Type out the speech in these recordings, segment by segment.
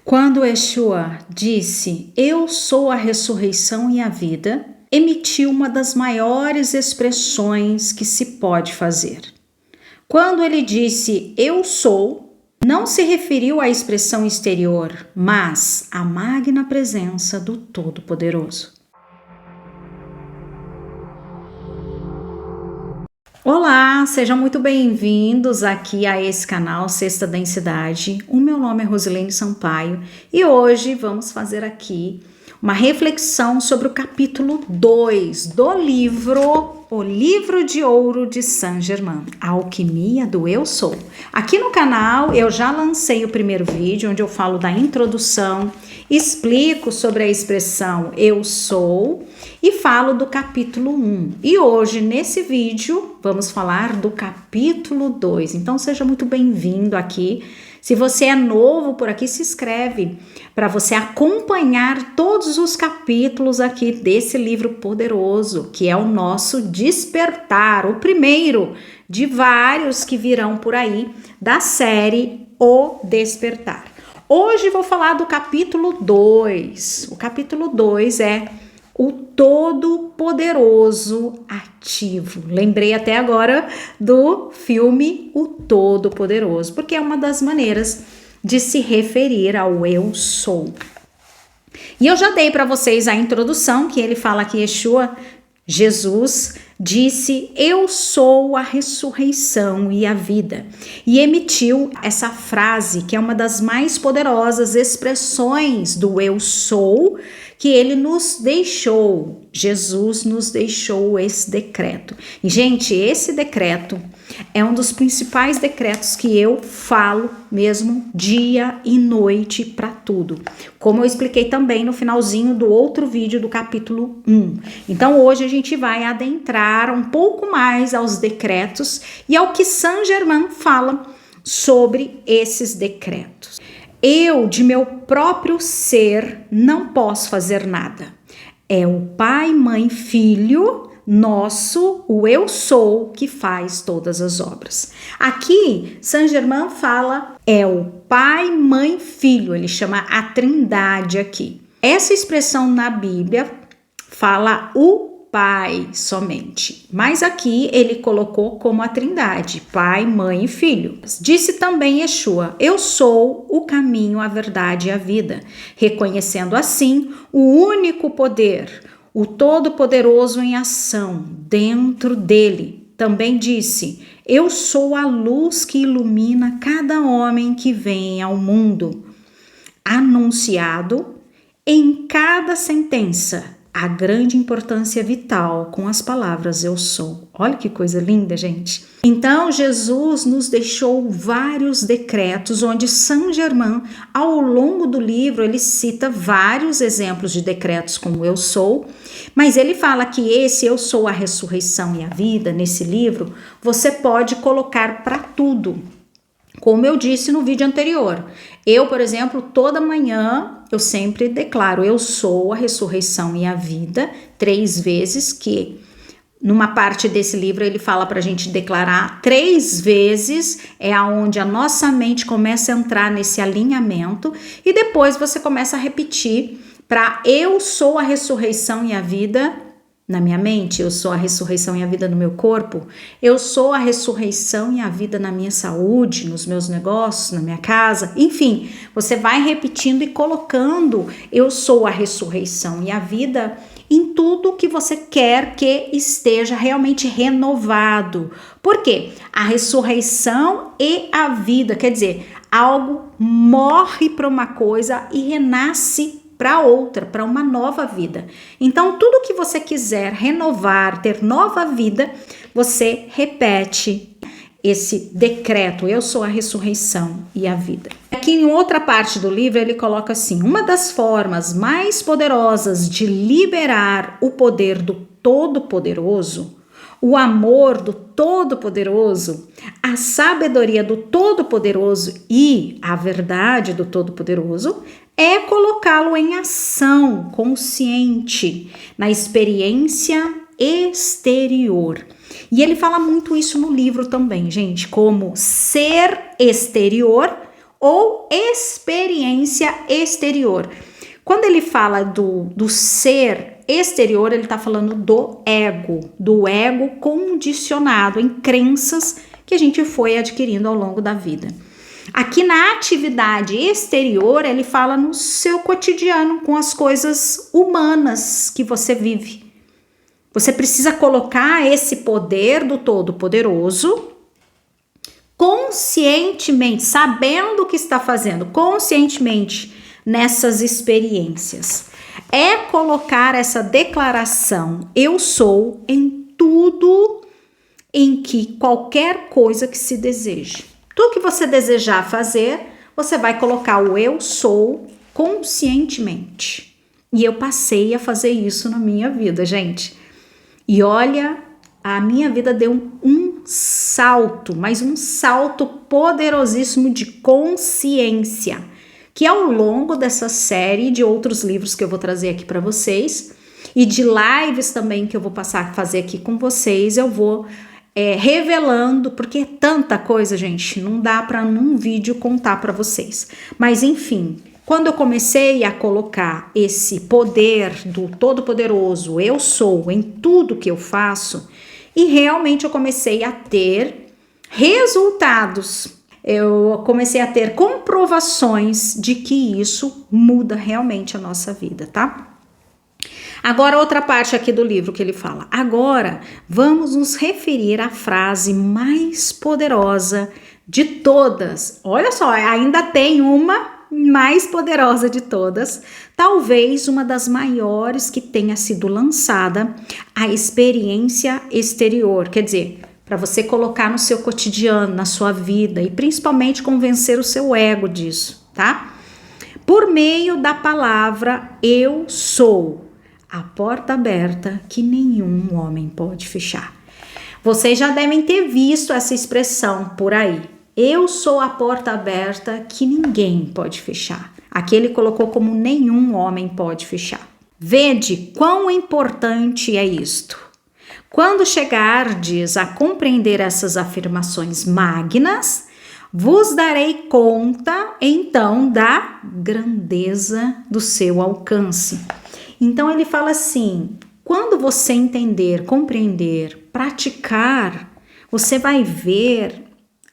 Quando Yeshua disse, eu sou a ressurreição e a vida, emitiu uma das maiores expressões que se pode fazer. Quando ele disse, eu sou, não se referiu à expressão exterior, mas à magna presença do Todo-Poderoso. Olá, sejam muito bem-vindos aqui a esse canal Sexta Densidade. O meu nome é Rosilene Sampaio e hoje vamos fazer aqui uma reflexão sobre o capítulo 2 do livro O Livro de Ouro de Saint-Germain, A Alquimia do Eu Sou. Aqui no canal eu já lancei o primeiro vídeo onde eu falo da introdução, explico sobre a expressão Eu Sou e falo do capítulo 1. E hoje, nesse vídeo, vamos falar do capítulo 2. Então, seja muito bem-vindo aqui. Se você é novo por aqui, se inscreve para você acompanhar todos os capítulos aqui desse livro poderoso, que é o nosso Despertar, o primeiro de vários que virão por aí da série O Despertar. Hoje vou falar do capítulo 2. O capítulo 2 é o Todo-Poderoso Ativo. Lembrei até agora do filme O Todo-Poderoso, porque é uma das maneiras de se referir ao Eu Sou. E eu já dei para vocês a introdução, que ele fala que Yeshua, Jesus, disse, eu sou a ressurreição e a vida. E emitiu essa frase, que é uma das mais poderosas expressões do eu sou, que ele nos deixou, Jesus nos deixou esse decreto. E, gente, esse decreto é um dos principais decretos que eu falo mesmo dia e noite para tudo. Como eu expliquei também no finalzinho do outro vídeo do capítulo 1. Então, hoje a gente vai adentrar um pouco mais aos decretos e ao que Saint-Germain fala sobre esses decretos. Eu, de meu próprio ser, não posso fazer nada. É o Pai, Mãe, Filho, nosso, o Eu Sou, que faz todas as obras. Aqui, Saint-Germain fala, é o Pai, Mãe, Filho, ele chama a Trindade aqui. Essa expressão na Bíblia fala o Pai somente, mas aqui ele colocou como a Trindade, Pai, Mãe e Filho. Disse também Yeshua, eu sou o caminho, a verdade e a vida, reconhecendo assim o único poder, o Todo-Poderoso em ação dentro dele. Também disse, eu sou a luz que ilumina cada homem que vem ao mundo. Anunciado em cada sentença, a grande importância vital com as palavras eu sou. Olha que coisa linda, gente. Então, Jesus nos deixou vários decretos onde Saint-Germain, ao longo do livro, ele cita vários exemplos de decretos como eu sou, mas ele fala que esse eu sou a ressurreição e a vida, nesse livro, você pode colocar para tudo. Como eu disse no vídeo anterior, eu, por exemplo, toda manhã eu sempre declaro, eu sou a ressurreição e a vida, 3 vezes, que numa parte desse livro ele fala para a gente declarar 3 vezes, é aonde a nossa mente começa a entrar nesse alinhamento e depois você começa a repetir para eu sou a ressurreição e a vida. Na minha mente, eu sou a ressurreição e a vida no meu corpo, eu sou a ressurreição e a vida na minha saúde, nos meus negócios, na minha casa, enfim, você vai repetindo e colocando eu sou a ressurreição e a vida em tudo que você quer que esteja realmente renovado. Por quê? A ressurreição e a vida, quer dizer, algo morre para uma coisa e renasce para outra, para uma nova vida. Então, tudo que você quiser renovar, ter nova vida, você repete esse decreto, eu sou a ressurreição e a vida. Aqui em outra parte do livro ele coloca assim, uma das formas mais poderosas de liberar o poder do Todo-Poderoso, o amor do Todo-Poderoso, a sabedoria do Todo-Poderoso e a verdade do Todo-Poderoso é colocá-lo em ação consciente, na experiência exterior. E ele fala muito isso no livro também, gente, como ser exterior ou experiência exterior. Quando ele fala do ser exterior, ele está falando do ego condicionado em crenças que a gente foi adquirindo ao longo da vida. Aqui na atividade exterior, ele fala no seu cotidiano, com as coisas humanas que você vive. Você precisa colocar esse poder do Todo-Poderoso conscientemente, sabendo o que está fazendo, conscientemente nessas experiências. É colocar essa declaração, eu sou, em tudo, em que qualquer coisa que se deseje. Tudo que você desejar fazer, você vai colocar o eu sou conscientemente. E eu passei a fazer isso na minha vida, gente. E olha, a minha vida deu um salto, mas um salto poderosíssimo de consciência, que ao longo dessa série de outros livros que eu vou trazer aqui para vocês, e de lives também que eu vou passar a fazer aqui com vocês, eu vou revelando, porque é tanta coisa, gente, não dá para num vídeo contar para vocês. Mas enfim, quando eu comecei a colocar esse poder do Todo-Poderoso, eu sou, em tudo que eu faço, e realmente eu comecei a ter resultados, eu comecei a ter comprovações de que isso muda realmente a nossa vida, tá? Agora, outra parte aqui do livro que ele fala. Agora, vamos nos referir à frase mais poderosa de todas. Olha só, ainda tem uma mais poderosa de todas, talvez uma das maiores que tenha sido lançada, a experiência exterior. Quer dizer, para você colocar no seu cotidiano, na sua vida, e principalmente convencer o seu ego disso, tá? Por meio da palavra eu sou. A porta aberta que nenhum homem pode fechar. Vocês já devem ter visto essa expressão por aí. Eu sou a porta aberta que ninguém pode fechar. Aqui ele colocou como nenhum homem pode fechar. Vede quão importante é isto. Quando chegardes a compreender essas afirmações magnas, vos darei conta então da grandeza do seu alcance. Então ele fala assim, quando você entender, compreender, praticar, você vai ver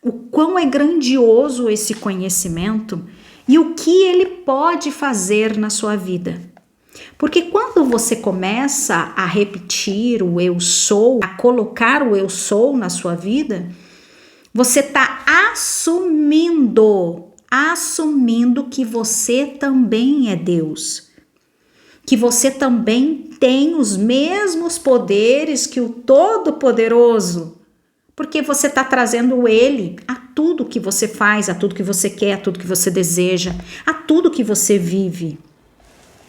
o quão é grandioso esse conhecimento e o que ele pode fazer na sua vida. Porque quando você começa a repetir o eu sou, a colocar o eu sou na sua vida, você está assumindo que você também é Deus. Que você também tem os mesmos poderes que o Todo-Poderoso, porque você está trazendo ele a tudo que você faz, a tudo que você quer, a tudo que você deseja, a tudo que você vive.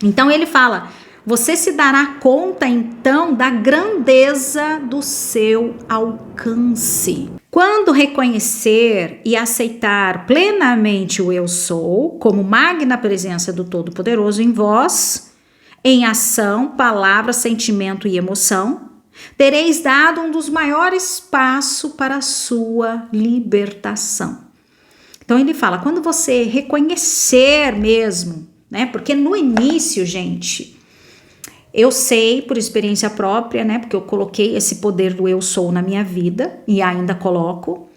Então ele fala, você se dará conta então da grandeza do seu alcance. Quando reconhecer e aceitar plenamente o eu sou, como magna presença do Todo-Poderoso em vós, em ação, palavra, sentimento e emoção, tereis dado um dos maiores passos para a sua libertação. Então ele fala, quando você reconhecer mesmo, né? Porque no início, gente, eu sei por experiência própria, né? Porque eu coloquei esse poder do eu sou na minha vida e ainda coloco.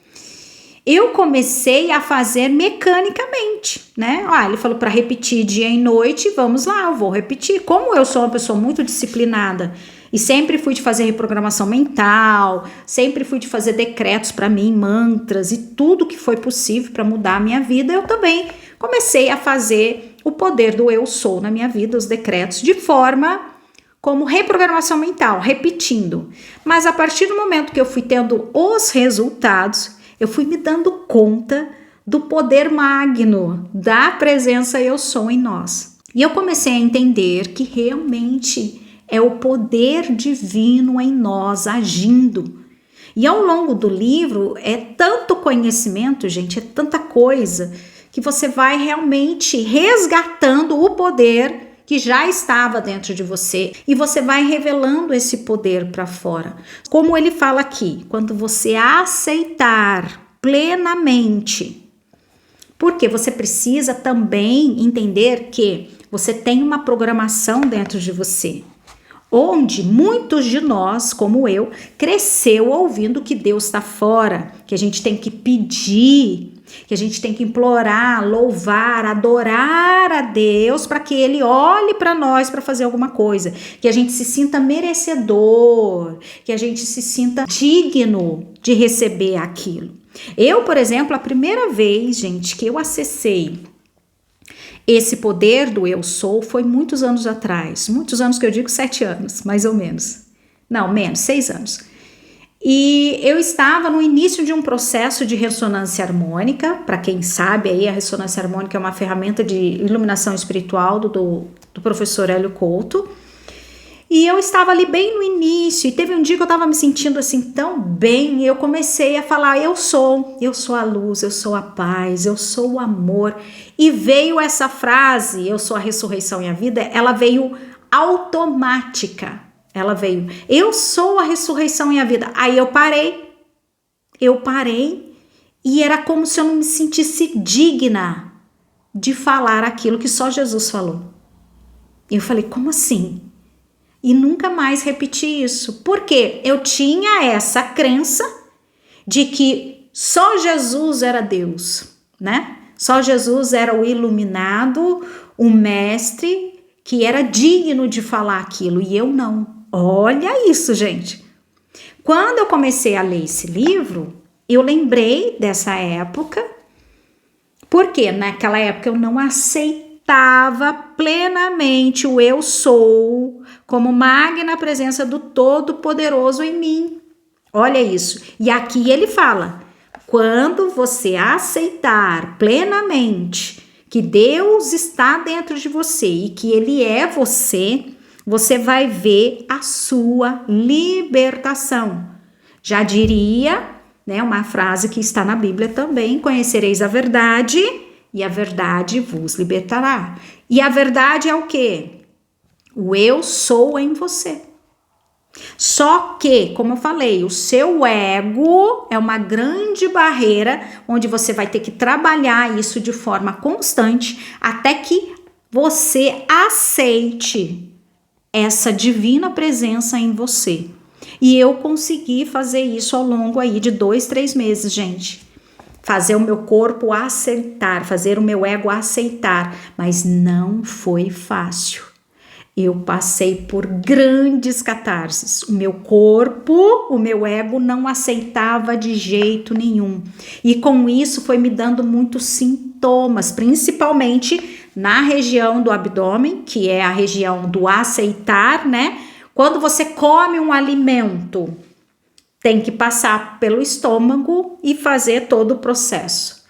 Eu comecei a fazer mecanicamente, né? Ele falou para repetir dia e noite, vamos lá, eu vou repetir. Como eu sou uma pessoa muito disciplinada e sempre fui de fazer reprogramação mental, sempre fui de fazer decretos para mim, mantras e tudo que foi possível para mudar a minha vida, eu também comecei a fazer o poder do eu sou na minha vida, os decretos, de forma como reprogramação mental, repetindo. Mas a partir do momento que eu fui tendo os resultados, eu fui me dando conta do poder magno da presença eu sou em nós. E eu comecei a entender que realmente é o poder divino em nós agindo. E ao longo do livro é tanto conhecimento, gente, é tanta coisa, que você vai realmente resgatando o poder que já estava dentro de você e você vai revelando esse poder para fora. Como ele fala aqui, quando você aceitar plenamente Porque você precisa também entender que você tem uma programação dentro de você, onde muitos de nós, como eu, cresceu ouvindo que Deus está fora, que a gente tem que pedir, que a gente tem que implorar, louvar, adorar a Deus para que Ele olhe para nós para fazer alguma coisa, que a gente se sinta merecedor, que a gente se sinta digno de receber aquilo. Eu, por exemplo, a primeira vez, gente, que eu acessei esse poder do eu sou foi muitos anos atrás, muitos anos que eu digo 7 anos, mais ou menos, não, menos, 6 anos. E eu estava no início de um processo de ressonância harmônica. Para quem sabe, aí a ressonância harmônica é uma ferramenta de iluminação espiritual do professor Hélio Couto. E eu estava ali bem no início, e teve um dia que eu estava me sentindo assim tão bem, e eu comecei a falar, eu sou a luz, eu sou a paz, eu sou o amor. E veio essa frase, eu sou a ressurreição e a vida, ela veio automática. Ela veio, eu sou a ressurreição e a vida. Aí eu parei, e era como se eu não me sentisse digna de falar aquilo que só Jesus falou. E eu falei, como assim? E nunca mais repeti isso, porque eu tinha essa crença de que só Jesus era Deus, né? Só Jesus era o iluminado, o mestre que era digno de falar aquilo, e eu não. Olha isso, gente. Quando eu comecei a ler esse livro, eu lembrei dessa época, porque naquela época eu não aceitava plenamente o eu sou como magna presença do Todo-Poderoso em mim. Olha isso. E aqui ele fala, quando você aceitar plenamente que Deus está dentro de você e que Ele é você, você vai ver a sua libertação. Já diria, né, uma frase que está na Bíblia também, conhecereis a verdade e a verdade vos libertará. E a verdade é o quê? O eu sou em você. Só que, como eu falei, o seu ego é uma grande barreira onde você vai ter que trabalhar isso de forma constante até que você aceite essa divina presença em você. E eu consegui fazer isso ao longo aí de 2, 3 meses, gente. Fazer o meu corpo aceitar, fazer o meu ego aceitar, mas não foi fácil. Eu passei por grandes catarses. O meu corpo, o meu ego não aceitava de jeito nenhum. E com isso foi me dando muitos sintomas, principalmente na região do abdômen, que é a região do aceitar, né? Quando você come um alimento, tem que passar pelo estômago e fazer todo o processo.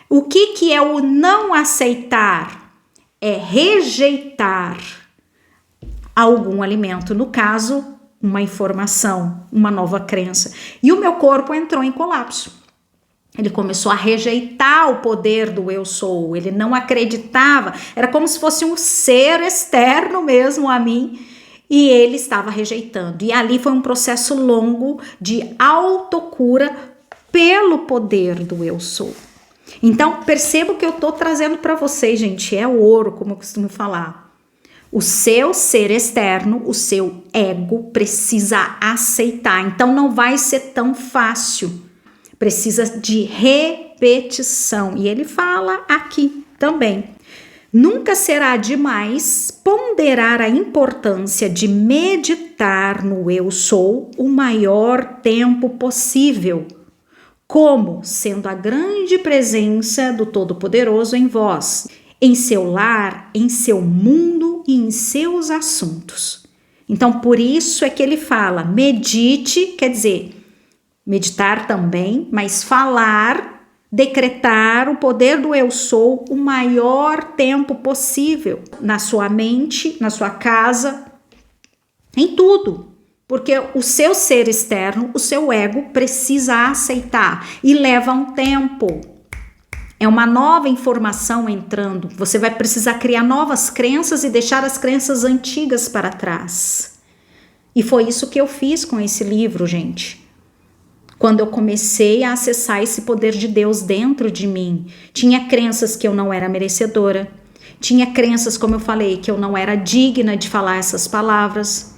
O que é o não aceitar? É rejeitar algum alimento, no caso, uma informação, uma nova crença. E o meu corpo entrou em colapso. Ele começou a rejeitar o poder do eu sou, ele não acreditava, era como se fosse um ser externo mesmo a mim, e ele estava rejeitando. E ali foi um processo longo de autocura pelo poder do eu sou. Então, perceba o que eu estou trazendo para vocês, gente, é ouro, como eu costumo falar. O seu ser externo, o seu ego precisa aceitar. Então não vai ser tão fácil. Precisa de repetição. E ele fala aqui também. Nunca será demais ponderar a importância de meditar no eu sou o maior tempo possível, como sendo a grande presença do Todo-Poderoso em vós, em seu lar, em seu mundo e em seus assuntos. Então, por isso é que ele fala, medite, quer dizer, meditar também, mas falar, decretar o poder do eu sou o maior tempo possível na sua mente, na sua casa, em tudo. Porque o seu ser externo, o seu ego, precisa aceitar e leva um tempo. É uma nova informação entrando. Você vai precisar criar novas crenças e deixar as crenças antigas para trás. E foi isso que eu fiz com esse livro, gente. quando eu comecei a acessar esse poder de Deus dentro de mim. Tinha crenças que eu não era merecedora. Tinha crenças, como eu falei, que eu não era digna de falar essas palavras.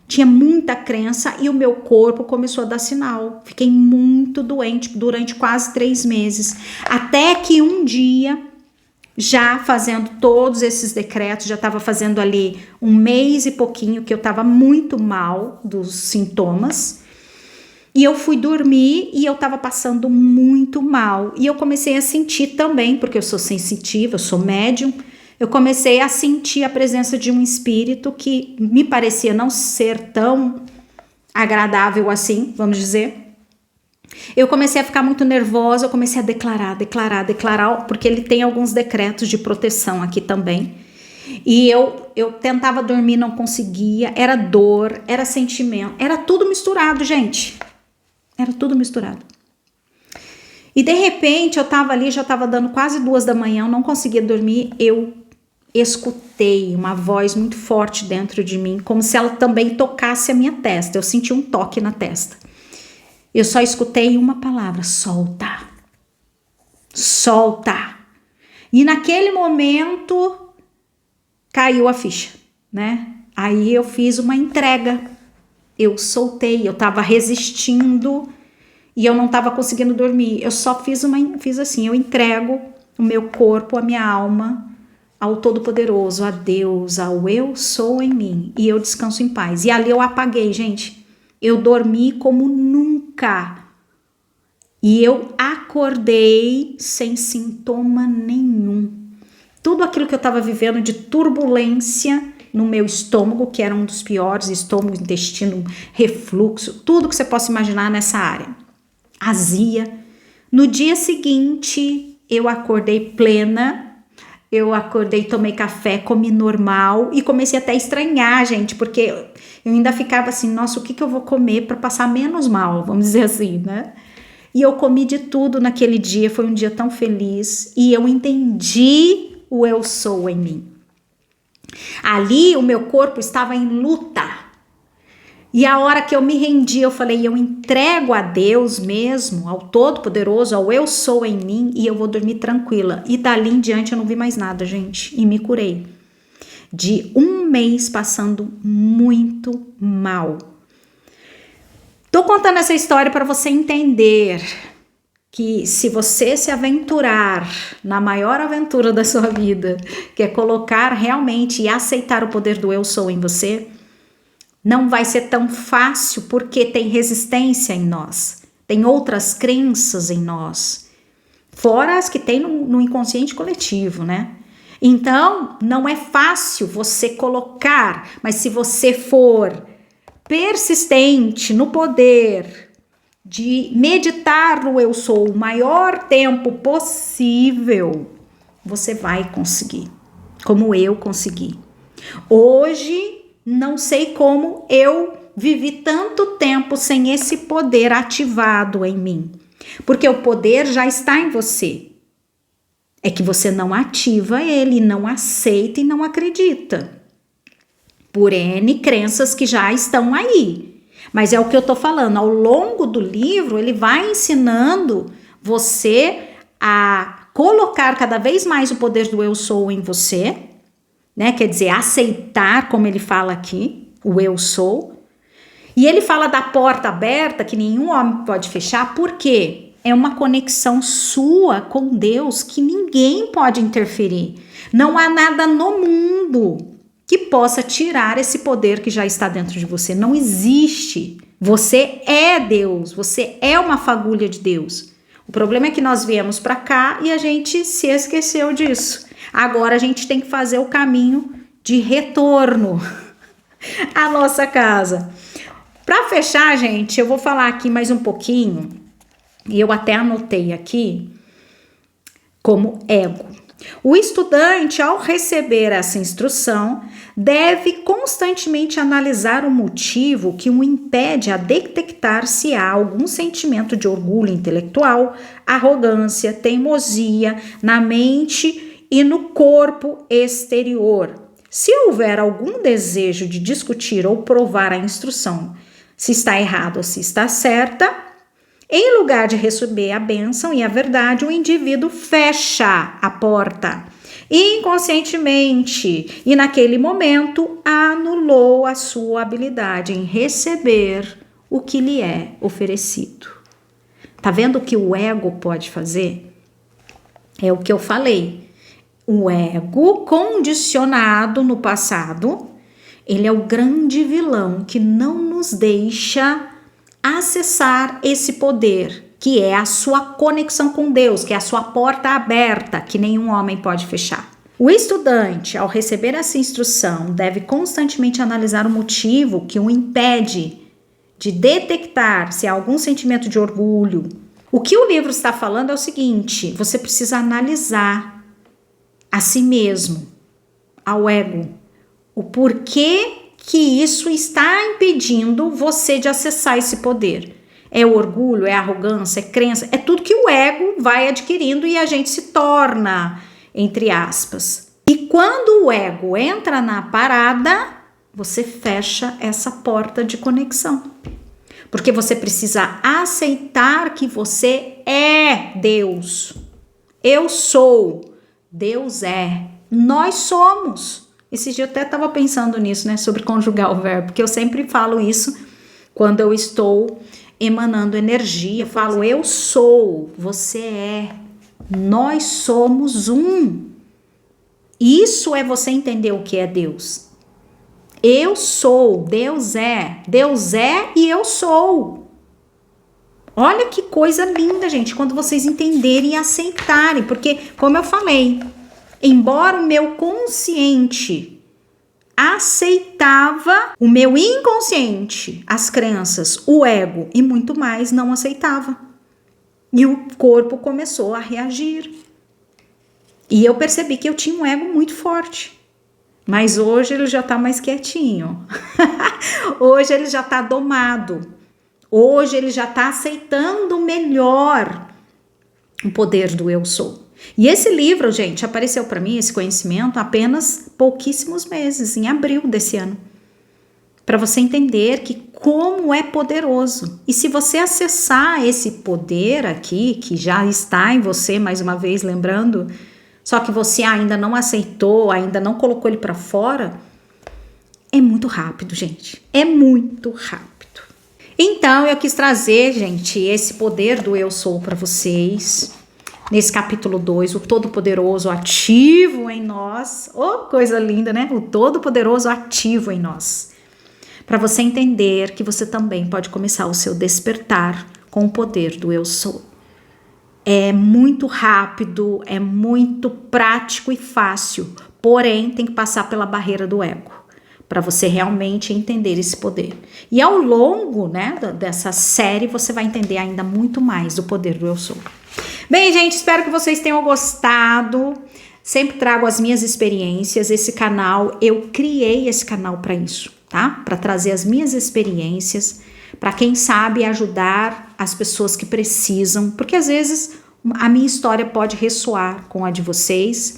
Tinha muita crença e o meu corpo começou a dar sinal. Fiquei muito doente durante quase 3 meses. Até que um dia, já fazendo todos esses decretos, já estava fazendo ali 1 mês e pouquinho que eu estava muito mal dos sintomas. E eu fui dormir e eu estava passando muito mal. E eu comecei a sentir também, porque eu sou sensitiva, eu sou médium, eu comecei a sentir a presença de um espírito que me parecia não ser tão agradável assim, vamos dizer. Eu comecei a ficar muito nervosa, eu comecei a declarar, porque ele tem alguns decretos de proteção aqui também. E eu tentava dormir, não conseguia, era dor, era sentimento, era tudo misturado, gente. Era tudo misturado. E de repente eu tava ali, já tava dando quase 2 da manhã, eu não conseguia dormir, eu escutei uma voz muito forte dentro de mim, como se ela também tocasse a minha testa. Eu senti um toque na testa. Eu só escutei uma palavra: solta. Solta. E naquele momento caiu a ficha, né? Aí eu fiz uma entrega. Eu soltei, eu tava resistindo e eu não tava conseguindo dormir. Eu só fiz assim, eu entrego o meu corpo, a minha alma ao Todo-Poderoso, a Deus, ao eu sou em mim, e eu descanso em paz. E ali eu apaguei, gente. Eu dormi como nunca. E eu acordei sem sintoma nenhum. Tudo aquilo que eu estava vivendo de turbulência no meu estômago, que era um dos piores, estômago, intestino, refluxo, tudo que você possa imaginar nessa área. Azia. No dia seguinte, eu acordei plena. Eu acordei, tomei café, comi normal e comecei até a estranhar, gente, porque eu ainda ficava assim, nossa, o que eu vou comer para passar menos mal, vamos dizer assim, né? E eu comi de tudo naquele dia, foi um dia tão feliz e eu entendi o eu sou em mim. Ali o meu corpo estava em luta. E a hora que eu me rendi, eu falei, eu entrego a Deus mesmo, ao Todo-Poderoso, ao eu sou em mim, e eu vou dormir tranquila. E dali em diante eu não vi mais nada, gente, e me curei. De 1 mês passando muito mal. Tô contando essa história para você entender que se você se aventurar na maior aventura da sua vida, que é colocar realmente e aceitar o poder do eu sou em você, não vai ser tão fácil porque tem resistência em nós, tem outras crenças em nós, fora as que tem no inconsciente coletivo, né? Então, não é fácil você colocar, mas se você for persistente no poder de meditar no eu sou o maior tempo possível, você vai conseguir, como eu consegui. Hoje, não sei como eu vivi tanto tempo sem esse poder ativado em mim. Porque o poder já está em você. É que você não ativa ele, não aceita e não acredita. Por N crenças que já estão aí. Mas é o que eu tô falando. Ao longo do livro, ele vai ensinando você a colocar cada vez mais o poder do eu sou em você, né? Quer dizer, aceitar, como ele fala aqui, o eu sou. E ele fala da porta aberta que nenhum homem pode fechar, porque é uma conexão sua com Deus que ninguém pode interferir. Não há nada no mundo que possa tirar esse poder que já está dentro de você. Não existe. Você é Deus, você é uma fagulha de Deus. O problema é que nós viemos para cá e a gente se esqueceu disso. Agora a gente tem que fazer o caminho de retorno à nossa casa. Para fechar, gente, eu vou falar aqui mais um pouquinho, e eu até anotei aqui, como ego. O estudante, ao receber essa instrução, deve constantemente analisar o motivo que o impede a detectar se há algum sentimento de orgulho intelectual, arrogância, teimosia na mente e no corpo exterior. Se houver algum desejo de discutir ou provar a instrução, se está errada ou se está certa, Em lugar de receber a bênção e a verdade, o indivíduo fecha a porta inconscientemente e naquele momento anulou a sua habilidade em receber o que lhe é oferecido. Tá vendo o que o ego pode fazer? É o que eu falei. O ego condicionado no passado, ele é o grande vilão que não nos deixa acessar esse poder, que é a sua conexão com Deus, que é a sua porta aberta, que nenhum homem pode fechar. O estudante, ao receber essa instrução, deve constantemente analisar o motivo que o impede de detectar se há algum sentimento de orgulho. O que o livro está falando é o seguinte: você precisa analisar a si mesmo, ao ego, o porquê que isso está impedindo você de acessar esse poder. É o orgulho, é a arrogância, é crença, é tudo que o ego vai adquirindo e a gente se torna, entre aspas. E quando o ego entra na parada, você fecha essa porta de conexão. Porque você precisa aceitar que você é Deus. Eu sou. Deus é. Nós somos. Esse dia eu até estava pensando nisso, né? Sobre conjugar o verbo. Porque eu sempre falo isso quando eu estou emanando energia. Eu falo, eu sou. Você é. Nós somos um. Isso é você entender o que é Deus. Eu sou, Deus é e eu sou. Olha que coisa linda, gente, quando vocês entenderem e aceitarem, porque, como eu falei, embora o meu consciente aceitava, o meu inconsciente, as crenças, o ego e muito mais não aceitava. E o corpo começou a reagir. E eu percebi que eu tinha um ego muito forte. Mas hoje ele já tá mais quietinho. Hoje ele já tá domado. Hoje ele já tá aceitando melhor o poder do eu sou. E esse livro, gente, apareceu para mim, esse conhecimento, há apenas pouquíssimos meses, em abril desse ano. Para você entender que como é poderoso. E se você acessar esse poder aqui, que já está em você, mais uma vez lembrando, só que você ainda não aceitou, ainda não colocou ele para fora, é muito rápido, gente. É muito rápido. Então, eu quis trazer, gente, esse poder do eu sou para vocês. Nesse capítulo 2, o Todo-Poderoso ativo em nós. Oh, coisa linda, né? O Todo-Poderoso ativo em nós. Para você entender que você também pode começar o seu despertar com o poder do eu sou. É muito rápido, é muito prático e fácil, porém tem que passar pela barreira do ego, para você realmente entender esse poder. E ao longo, né, dessa série, você vai entender ainda muito mais do poder do eu sou. Bem, gente, espero que vocês tenham gostado. Sempre trago as minhas experiências. Esse canal, eu criei esse canal para isso, tá? Para trazer as minhas experiências, para quem sabe ajudar as pessoas que precisam, porque às vezes a minha história pode ressoar com a de vocês.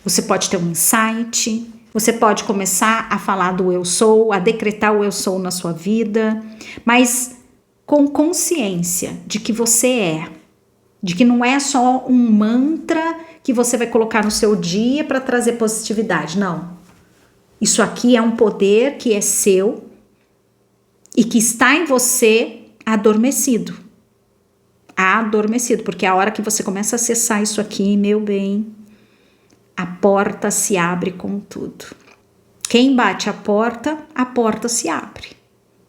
Você pode ter um insight, você pode começar a falar do eu sou, a decretar o eu sou na sua vida, mas com consciência de que você é, de que não é só um mantra que você vai colocar no seu dia para trazer positividade, não. Isso aqui é um poder que é seu e que está em você adormecido. Adormecido, porque a hora que você começa a acessar isso aqui, meu bem, a porta se abre com tudo. Quem bate a porta se abre.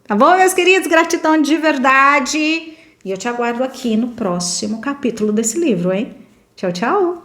Tá bom, meus queridos? Gratidão de verdade. E eu te aguardo aqui no próximo capítulo desse livro, hein? Tchau, tchau!